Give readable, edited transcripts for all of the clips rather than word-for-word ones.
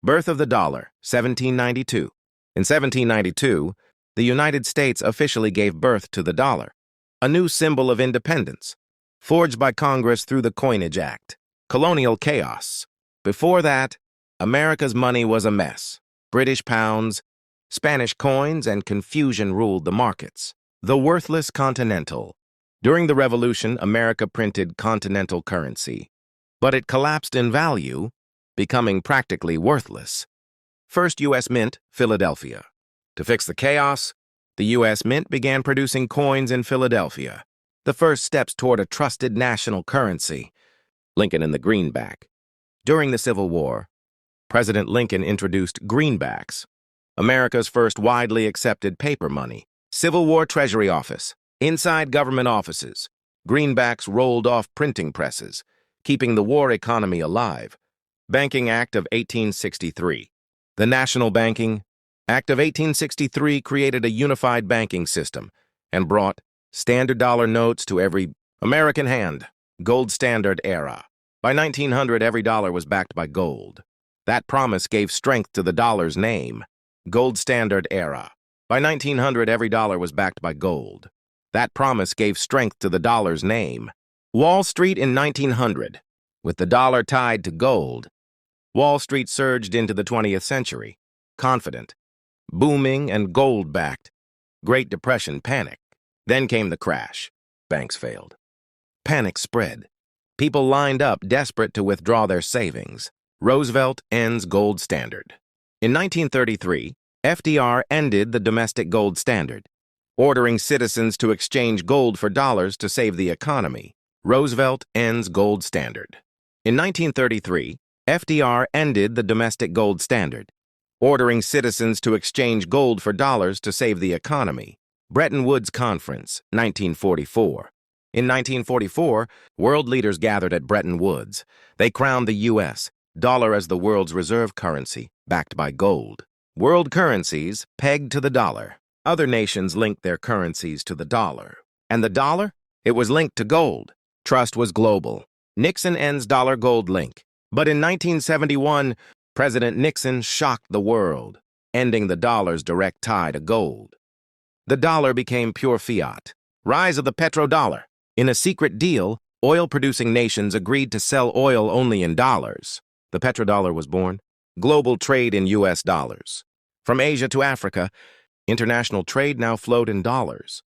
Birth of the dollar, 1792. In 1792, the United States officially gave birth to the dollar, a new symbol of independence, forged by Congress through the Coinage Act. Colonial chaos. Before that, America's money was a mess. British pounds, Spanish coins, and confusion ruled the markets. The worthless Continental. During the Revolution, America printed Continental currency, but it collapsed in value, becoming practically worthless. First U.S. Mint, Philadelphia. To fix the chaos, the U.S. Mint began producing coins in Philadelphia, the first steps toward a trusted national currency. Lincoln and the greenback. During the Civil War, President Lincoln introduced greenbacks, America's first widely accepted paper money. Civil War Treasury Office. Inside government offices, greenbacks rolled off printing presses, keeping the war economy alive. Banking Act of 1863. The National Banking Act of 1863 created a unified banking system and brought standard dollar notes to every American hand. Gold Standard Era. By 1900, every dollar was backed by gold. That promise gave strength to the dollar's name. Gold Standard Era. By 1900, every dollar was backed by gold. That promise gave strength to the dollar's name. Wall Street in 1900. With the dollar tied to gold, Wall Street surged into the 20th century, confident, booming, and gold-backed. Great Depression panic. Then came the crash. Banks failed. Panic spread. People lined up, desperate to withdraw their savings. Roosevelt ends gold standard. In 1933, FDR ended the domestic gold standard, ordering citizens to exchange gold for dollars to save the economy. Roosevelt ends gold standard. In 1933, FDR ended the domestic gold standard, ordering citizens to exchange gold for dollars to save the economy. Bretton Woods Conference, 1944. In 1944, world leaders gathered at Bretton Woods. They crowned the U.S. dollar as the world's reserve currency, backed by gold. World currencies pegged to the dollar. Other nations linked their currencies to the dollar. And the dollar? It was linked to gold. Trust was global. Nixon ends dollar-gold link. But in 1971, President Nixon shocked the world, ending the dollar's direct tie to gold. The dollar became pure fiat. Rise of the Petrodollar. In a secret deal, oil-producing nations agreed to sell oil only in dollars. The petrodollar was born. Global trade in U.S. dollars. From Asia to Africa, international trade now flowed in dollars,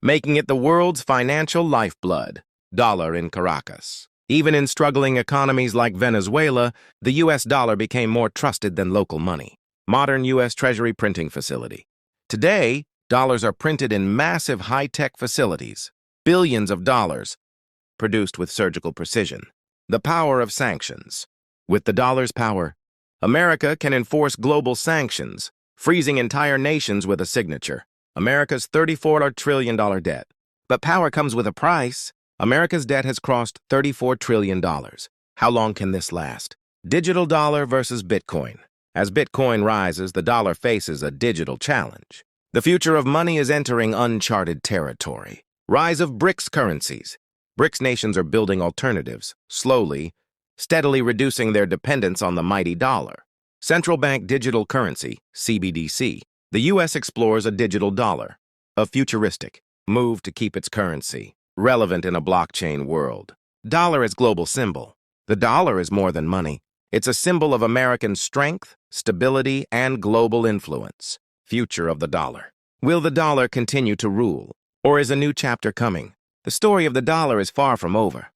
making it the world's financial lifeblood. Dollar in Caracas. Even in struggling economies like Venezuela, the U.S. dollar became more trusted than local money. Modern U.S. Treasury printing facility. Today, dollars are printed in massive high-tech facilities, billions of dollars, produced with surgical precision. The power of sanctions. With the dollar's power, America can enforce global sanctions, freezing entire nations with a signature. America's $34 trillion debt. But power comes with a price. America's debt has crossed $34 trillion. How long can this last? Digital dollar versus Bitcoin. As Bitcoin rises, the dollar faces a digital challenge. The future of money is entering uncharted territory. Rise of BRICS currencies. BRICS nations are building alternatives, slowly, steadily reducing their dependence on the mighty dollar. Central bank digital currency, CBDC. The U.S. explores a digital dollar, a futuristic move to keep its currency relevant in a blockchain world. Dollar is global symbol. The dollar is more than money. It's a symbol of American strength, stability, and global influence. Future of the dollar. Will the dollar continue to rule? Or is a new chapter coming? The story of the dollar is far from over.